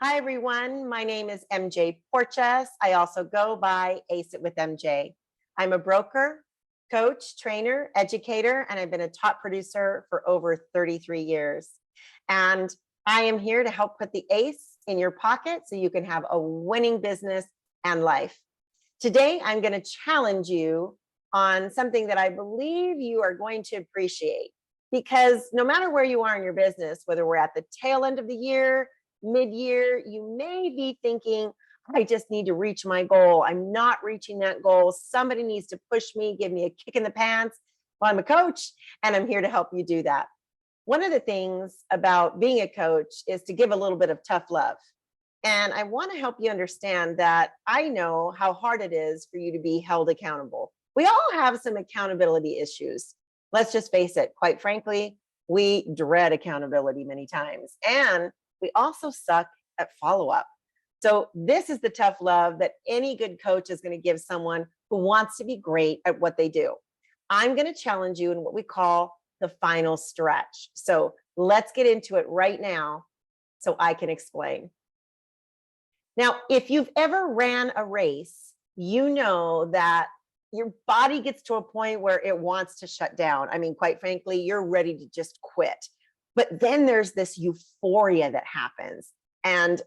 Hi, everyone. My name is MJ Porches. I also go by Ace It with MJ. I'm a broker, coach, trainer, educator, and I've been a top producer for over 33 years. And I am here to help put the ace in your pocket so you can have a winning business and life. Today, I'm going to challenge you on something that I believe you are going to appreciate because no matter where you are in your business, whether we're at the tail end of the year, mid-year, you may be thinking, I just need to reach my goal. I'm not reaching that goal. Somebody needs to push me, give me a kick in the pants. Well, I'm a coach and I'm here to help you do that. One of the things about being a coach is to give a little bit of tough love. And I want to help you understand that I know how hard it is for you to be held accountable. We all have some accountability issues. Let's just face it, quite frankly, we dread accountability many times. And we also suck at follow up. So, this is the tough love that any good coach is going to give someone who wants to be great at what they do. I'm going to challenge you in what we call the final stretch. So, let's get into it right now so I can explain. Now, if you've ever ran a race, you know that your body gets to a point where it wants to shut down. I mean, quite frankly, you're ready to just quit. But then there's this euphoria that happens, and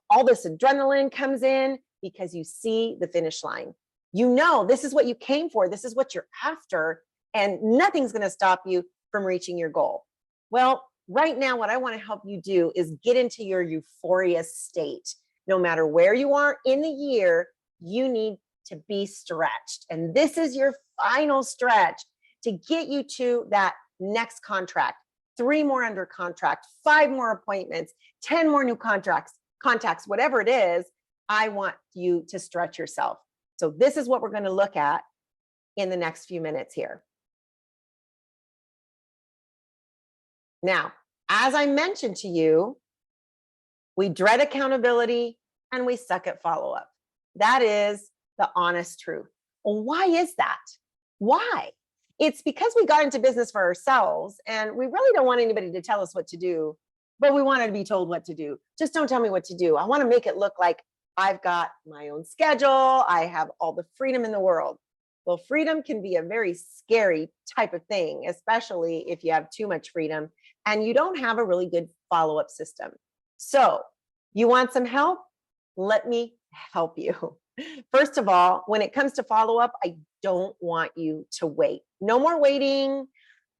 all this adrenaline comes in because you see the finish line. You know, this is what you came for, this is what you're after, and nothing's going to stop you from reaching your goal. Well, right now, what I want to help you do is get into your euphoria state. No matter where you are in the year, you need to be stretched. And this is your final stretch to get you to that next contract, 3 more under contract, 5 more appointments, 10 more new contacts, whatever it is. I want you to stretch yourself. So this is what we're going to look at in the next few minutes here. Now, as I mentioned to you, we dread accountability and we suck at follow-up. That is the honest truth. Well, why is that? Why? It's because we got into business for ourselves and we really don't want anybody to tell us what to do, but we want to be told what to do. Just don't tell me what to do. I want to make it look like I've got my own schedule. I have all the freedom in the world. Well, freedom can be a very scary type of thing, especially if you have too much freedom and you don't have a really good follow-up system. So, you want some help? Let me help you. First of all, when it comes to follow up, I don't want you to wait. No more waiting.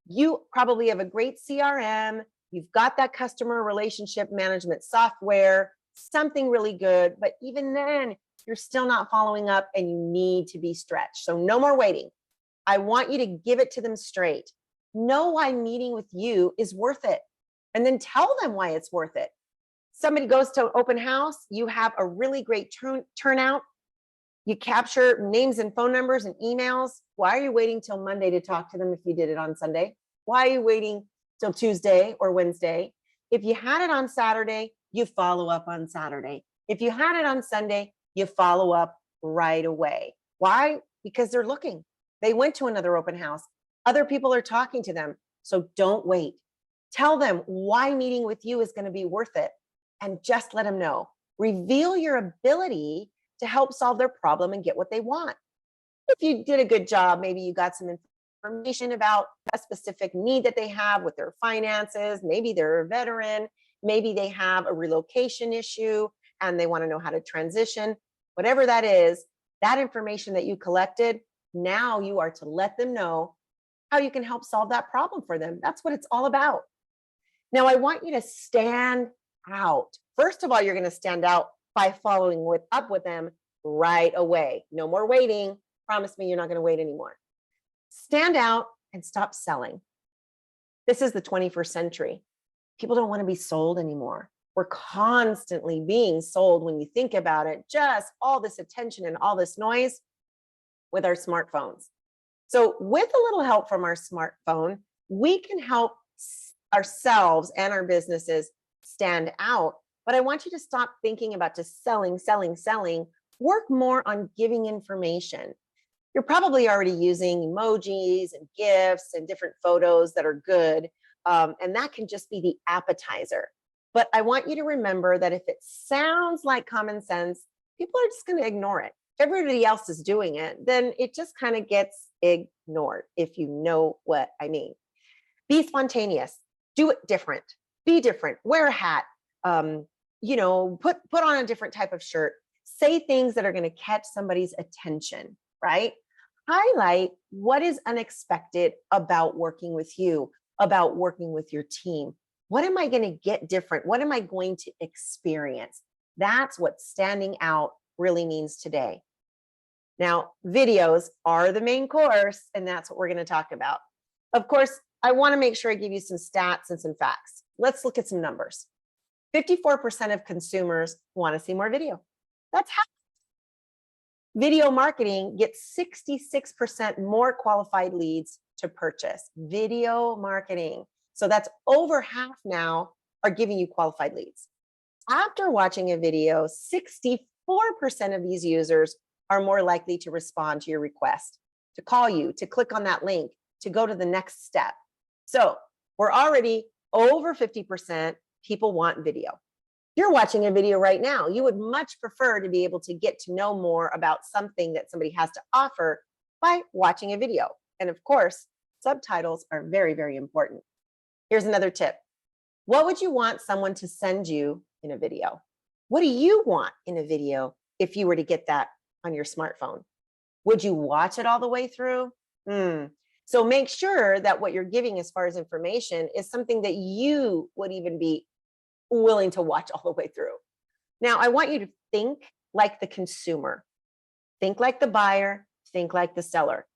You probably have a great CRM. You've got that customer relationship management software, something really good. But even then, you're still not following up and you need to be stretched. So, no more waiting. I want you to give it to them straight. Know why meeting with you is worth it. And then tell them why it's worth it. Somebody goes to open house, you have a really great turnout. You capture names and phone numbers and emails. Why are you waiting till Monday to talk to them if you did it on Sunday? Why are you waiting till Tuesday or Wednesday? If you had it on Saturday, you follow up on Saturday. If you had it on Sunday, you follow up right away. Why? Because they're looking. They went to another open house. Other people are talking to them. So don't wait. Tell them why meeting with you is going to be worth it. And just let them know. Reveal your ability to help solve their problem and get what they want. If you did a good job, maybe you got some information about a specific need that they have with their finances. Maybe they're a veteran. Maybe they have a relocation issue and they want to know how to transition. Whatever that is, that information that you collected, now you are to let them know how you can help solve that problem for them. That's what it's all about. Now, I want you to stand out. First of all, you're going to stand out by following up with them right away. No more waiting. Promise me you're not going to wait anymore. Stand out and stop selling. This is the 21st century. People don't want to be sold anymore. We're constantly being sold when you think about it, just all this attention and all this noise with our smartphones. So with a little help from our smartphone, we can help ourselves and our businesses stand out. But I want you to stop thinking about just selling. Work more on giving information. You're probably already using emojis and GIFs and different photos that are good. And that can just be the appetizer. But I want you to remember that if it sounds like common sense, people are just going to ignore it. If everybody else is doing it, then it just kind of gets ignored, if you know what I mean. Be spontaneous, do it different, be different, wear a hat, put on a different type of shirt, say things that are going to catch somebody's attention, right? Highlight what is unexpected about working with you, about working with your team. What am I going to get different? What am I going to experience? That's what standing out really means today. Now, videos are the main course, and that's what we're going to talk about. Of course, I want to make sure I give you some stats and some facts. Let's look at some numbers. 54% of consumers want to see more video. That's half. Video marketing gets 66% more qualified leads to purchase. Video marketing. So that's over half now are giving you qualified leads. After watching a video, 64% of these users are more likely to respond to your request, to call you, to click on that link, to go to the next step. So we're already over 50% people want video. You're watching a video right now. You would much prefer to be able to get to know more about something that somebody has to offer by watching a video. And of course, subtitles are very, very important. Here's another tip. What would you want someone to send you in a video? What do you want in a video if you were to get that on your smartphone? Would you watch it all the way through? So make sure that what you're giving as far as information is something that you would even be willing to watch all the way through. Now, I want you to think like the consumer, think like the buyer, think like the seller.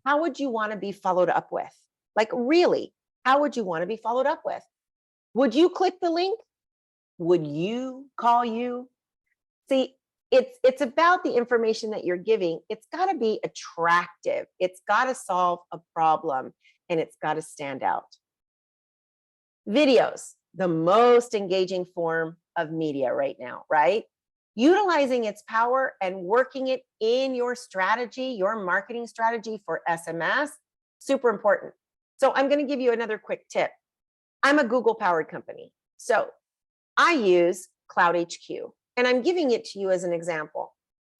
How would you want to be followed up with? Like, really, how would you want to be followed up with? Would you click the link? Would you call you? See, it's about the information that you're giving. It's got to be attractive. It's got to solve a problem, and it's got to stand out. Videos, the most engaging form of media right now, right? Utilizing its power and working it in your strategy, your marketing strategy for SMS, super important. So I'm going to give you another quick tip. I'm a Google powered company. So I use Cloud HQ, and I'm giving it to you as an example.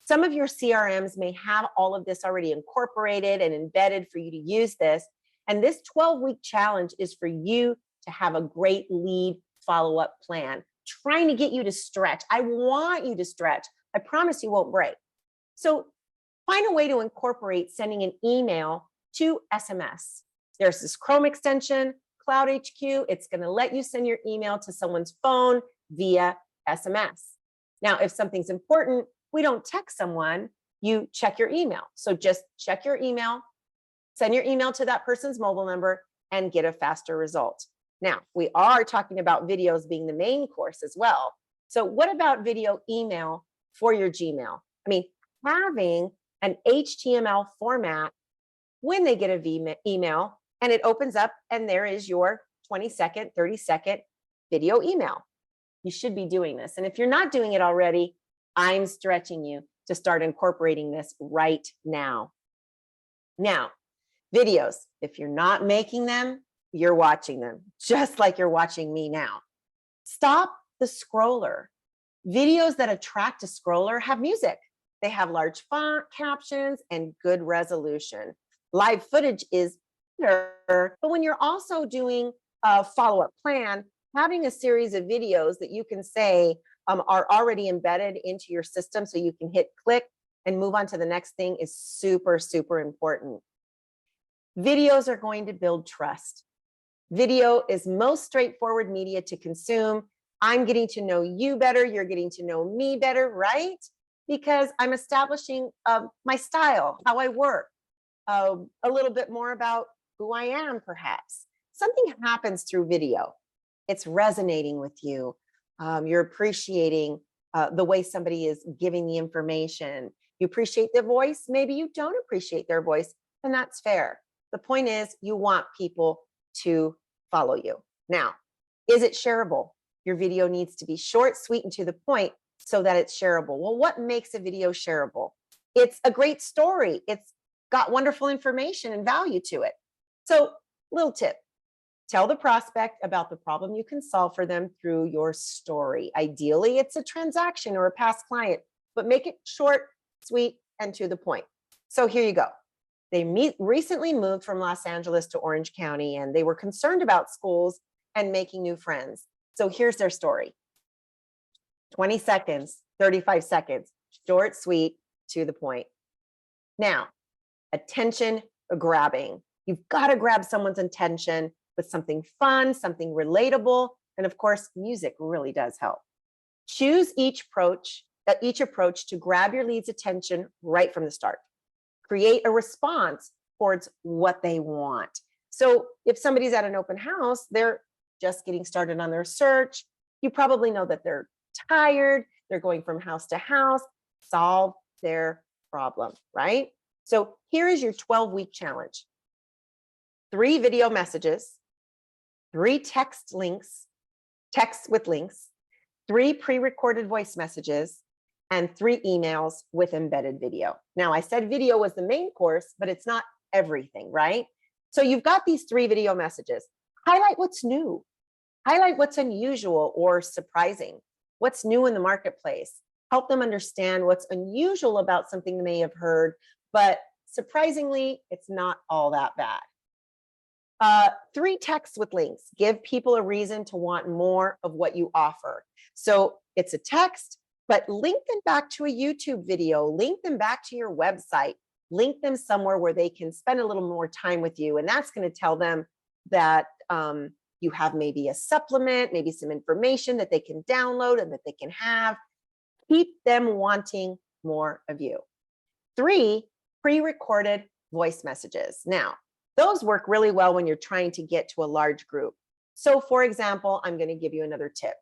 Some of your CRMs may have all of this already incorporated and embedded for you to use this. And this 12-week challenge is for you to have a great lead follow-up plan, trying to get you to stretch. I want you to stretch. I promise you won't break. So find a way to incorporate sending an email to SMS. There's this Chrome extension, Cloud HQ. It's going to let you send your email to someone's phone via SMS. Now, if something's important, we don't text someone, you check your email. So just check your email, send your email to that person's mobile number, and get a faster result. Now, we are talking about videos being the main course as well. So what about video email for your Gmail? I mean, having an HTML format when they get an email and it opens up and there is your 20-second, 30-second video email. You should be doing this. And if you're not doing it already, I'm stretching you to start incorporating this right now. Now, videos, if you're not making them, you're watching them, just like you're watching me now. Stop the scroller. Videos that attract a scroller have music. They have large font, captions, and good resolution. Live footage is better, but when you're also doing a follow-up plan, having a series of videos that you can say are already embedded into your system so you can hit click and move on to the next thing is super, super important. Videos are going to build trust. Video is most straightforward media to consume. I'm getting to know you better. You're getting to know me better, right? Because I'm establishing my style, how I work, a little bit more about who I am, perhaps. Something happens through video. It's resonating with you. You're appreciating the way somebody is giving the information. You appreciate their voice. Maybe you don't appreciate their voice, and that's fair. The point is you want people to follow you. Now, is it shareable? Your video needs to be short, sweet, and to the point so that it's shareable. Well, what makes a video shareable? It's a great story. It's got wonderful information and value to it. So, little tip, Tell the prospect about the problem you can solve for them through your story. Ideally, it's a transaction or a past client, but make it short, sweet, and to the point. So here you go. They recently moved from Los Angeles to Orange County, and they were concerned about schools and making new friends. So here's their story. 20 seconds, 35 seconds, short, sweet, to the point. Now, attention grabbing. You've got to grab someone's attention with something fun, something relatable, and of course, music really does help. Choose each approach to grab your lead's attention right from the start. Create a response towards what they want. So if somebody's at an open house, they're just getting started on their search. You probably know that they're tired, they're going from house to house. Solve their problem, right? So here is your 12-week challenge. 3 video messages, 3 texts with links, 3 pre-recorded voice messages, and 3 emails with embedded video. Now, I said video was the main course, but it's not everything, right? So you've got these 3 video messages. Highlight what's new. Highlight what's unusual or surprising. What's new in the marketplace. Help them understand what's unusual about something they may have heard, but surprisingly, it's not all that bad. 3 texts with links. Give people a reason to want more of what you offer. So it's a text, but link them back to a YouTube video, link them back to your website, link them somewhere where they can spend a little more time with you. And that's going to tell them that you have maybe a supplement, maybe some information that they can download and that they can have. Keep them wanting more of you. 3 pre-recorded voice messages. Now, those work really well when you're trying to get to a large group. So for example, I'm going to give you another tip.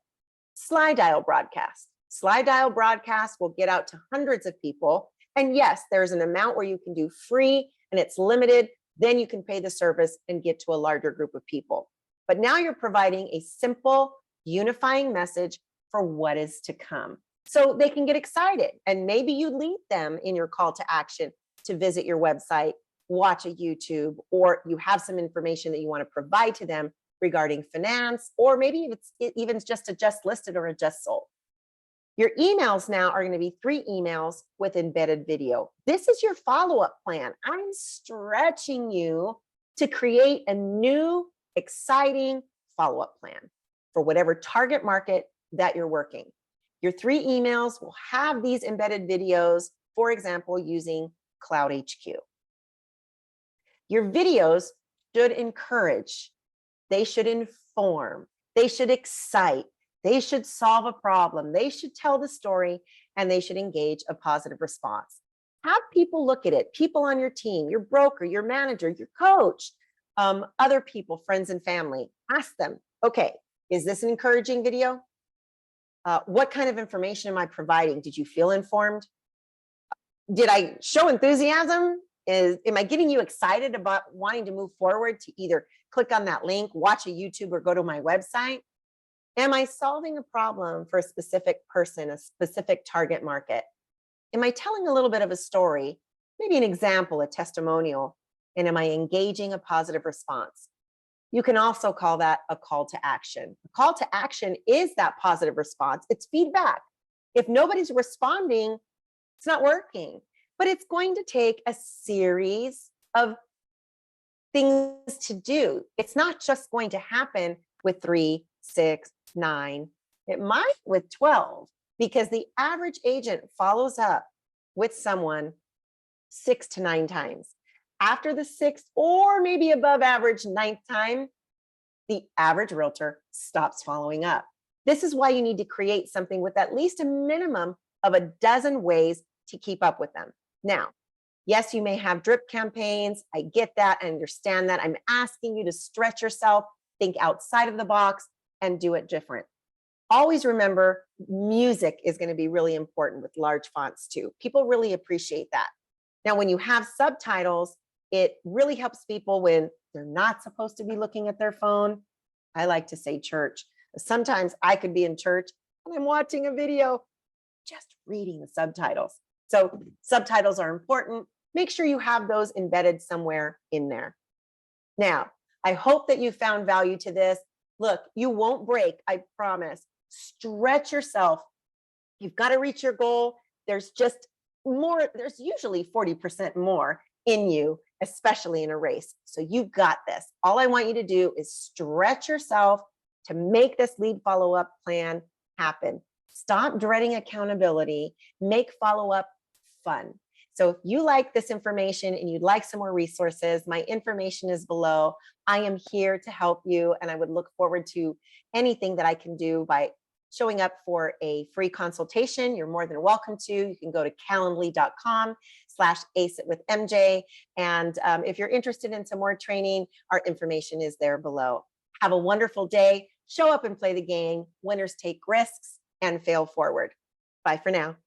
Slide dial broadcast. Slide dial broadcast will get out to hundreds of people. And yes, there's an amount where you can do free and it's limited. Then you can pay the service and get to a larger group of people. But now you're providing a simple, unifying message for what is to come. So they can get excited. And maybe you lead them in your call to action to visit your website, watch a YouTube, or you have some information that you want to provide to them regarding finance, or maybe it's even just a just listed or a just sold. Your emails now are going to be 3 emails with embedded video. This is your follow-up plan. I'm stretching you to create a new, exciting follow-up plan for whatever target market that you're working. Your 3 emails will have these embedded videos, for example, using Cloud HQ. Your videos should encourage, they should inform, they should excite, they should solve a problem, they should tell the story, and they should engage a positive response. Have people look at it, people on your team, your broker, your manager, your coach, other people, friends and family. Ask them, okay, is this an encouraging video? What kind of information am I providing? Did you feel informed? Did I show enthusiasm? Am I getting you excited about wanting to move forward to either click on that link, watch a YouTube, or go to my website? Am I solving a problem for a specific person, a specific target market? Am I telling a little bit of a story, maybe an example, a testimonial? And am I engaging a positive response? You can also call that a call to action. A call to action is that positive response. It's feedback. If nobody's responding, it's not working. But it's going to take a series of things to do. It's not just going to happen with 3, 6, 9. It might with 12, because the average agent follows up with someone 6 to 9 times. After the 6th or maybe above average 9th time, the average realtor stops following up. This is why you need to create something with at least a minimum of a dozen ways to keep up with them. Now, yes, you may have drip campaigns. I get that. I understand that. I'm asking you to stretch yourself, think outside of the box, and do it different. Always remember, music is going to be really important with large fonts too. People really appreciate that. Now, when you have subtitles, it really helps people when they're not supposed to be looking at their phone. I like to say church. Sometimes I could be in church and I'm watching a video, just reading the subtitles. So subtitles are important. Make sure you have those embedded somewhere in there. Now, I hope that you found value to this. Look, you won't break, I promise. Stretch yourself. You've got to reach your goal. There's just more, there's usually 40% more in you, especially in a race. So you've got this. All I want you to do is stretch yourself to make this lead follow-up plan happen. Stop dreading accountability, make follow-up fun. So if you like this information and you'd like some more resources, my information is below. I am here to help you, and I would look forward to anything that I can do by showing up for a free consultation. You're more than welcome to. You can go to calendly.com/aceitwithmj. And if you're interested in some more training, our information is there below. Have a wonderful day. Show up and play the game. Winners take risks and fail forward. Bye for now.